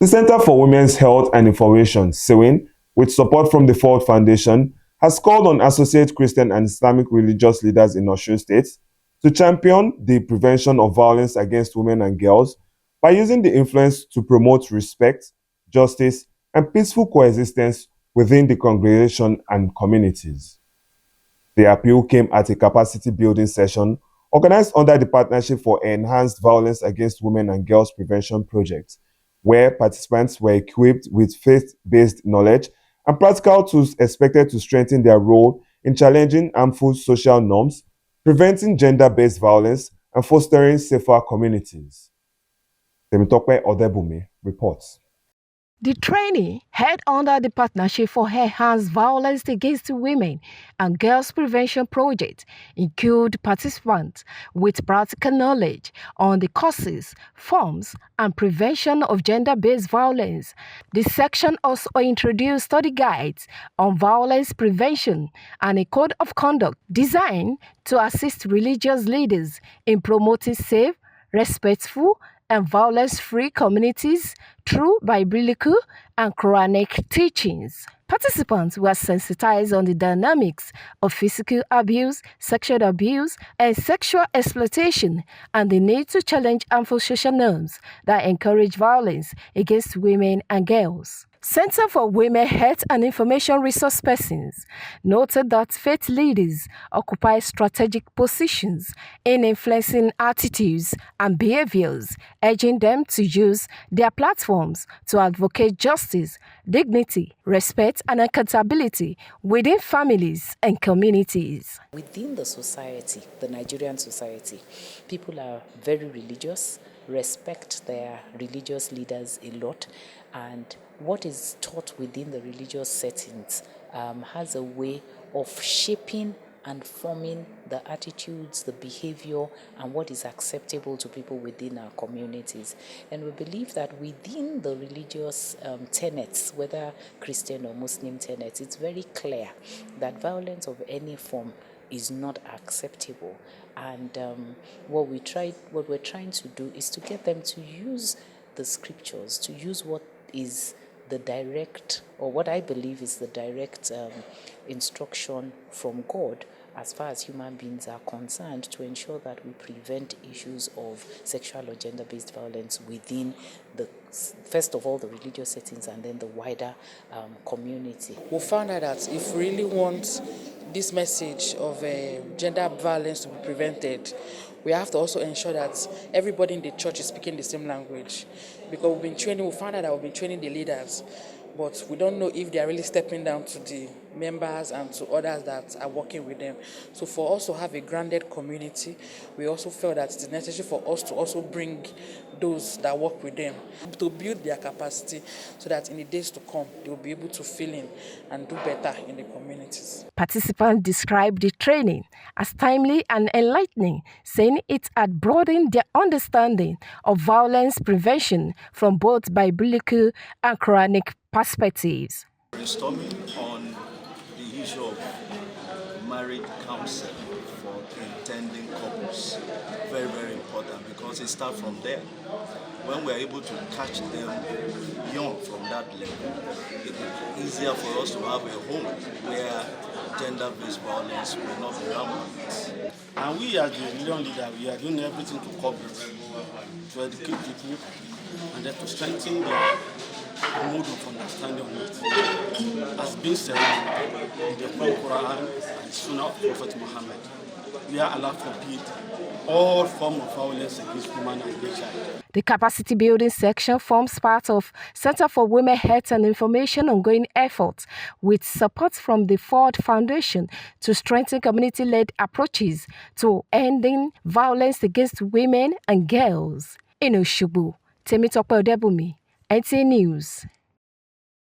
The Center for Women's Health and Information, Cewhin, with support from the Ford Foundation, has called on associate Christian and Islamic religious leaders in Osun State to champion the prevention of violence against women and girls by using the influence to promote respect, justice, and peaceful coexistence within the congregation and communities. The appeal came at a capacity building session organized under the Partnership for Enhanced Violence Against Women and Girls Prevention Project, where participants were equipped with faith-based knowledge and practical tools expected to strengthen their role in challenging harmful social norms, preventing gender-based violence, and fostering safer communities. Temitope Odebumi reports. The training, held under the Partnership for Enhanced Violence Against Women and Girls Prevention Project, included participants with practical knowledge on the causes, forms, and prevention of gender-based violence. The section also introduced study guides on violence prevention and a code of conduct designed to assist religious leaders in promoting safe, respectful, and violence-free communities through biblical and Quranic teachings. Participants were sensitized on the dynamics of physical abuse, sexual abuse, and sexual exploitation, and the need to challenge harmful social norms that encourage violence against women and girls. Center for Women Health and Information Resource Persons noted that faith leaders occupy strategic positions in influencing attitudes and behaviors, urging them to use their platforms to advocate justice, dignity, respect, and accountability within families and communities. Within the society, the Nigerian society, people are very religious, respect their religious leaders a lot, and what is taught within the religious settings has a way of shaping and forming the attitudes, the behavior, and what is acceptable to people within our communities. And we believe that within the religious tenets, whether Christian or Muslim tenets, it's very clear that violence of any form is not acceptable. And what we're trying to do is to get them to use the scriptures, to use what is the direct, or what I believe is the direct instruction from God as far as human beings are concerned, to ensure that we prevent issues of sexual or gender-based violence within the, first of all, the religious settings and then the wider community. We found out that if we really want this message of gender violence to be prevented, we have to also ensure that everybody in the church is speaking the same language. Because we found out that we've been training the leaders, but we don't know if they are really stepping down to the members and to others that are working with them. So for us to have a grounded community, we also felt that it's necessary for us to also bring those that work with them to build their capacity so that in the days to come, they will be able to fill in and do better in the communities. Participants described the training as timely and enlightening, saying it had broadened their understanding of violence prevention from both biblical and Quranic perspectives. Brainstorming on the issue of marriage counseling for intending couples, very, very important, because it starts from there. When we're able to catch them young from that level, it will be easier for us to have a home where gender-based violence will not be rampant. And we as the religion leader, we are doing everything to cover it, to educate people, and then to strengthen their mode of understanding on it. As been said in the Quran and Sunnah of Prophet Muhammad, we are allowed to forbid all forms of violence against women and their child. The capacity building section forms part of Center for Women Health and Information ongoing efforts with support from the Ford Foundation to strengthen community-led approaches to ending violence against women and girls. In Osogbo, Temitope Odebumi, NTA News.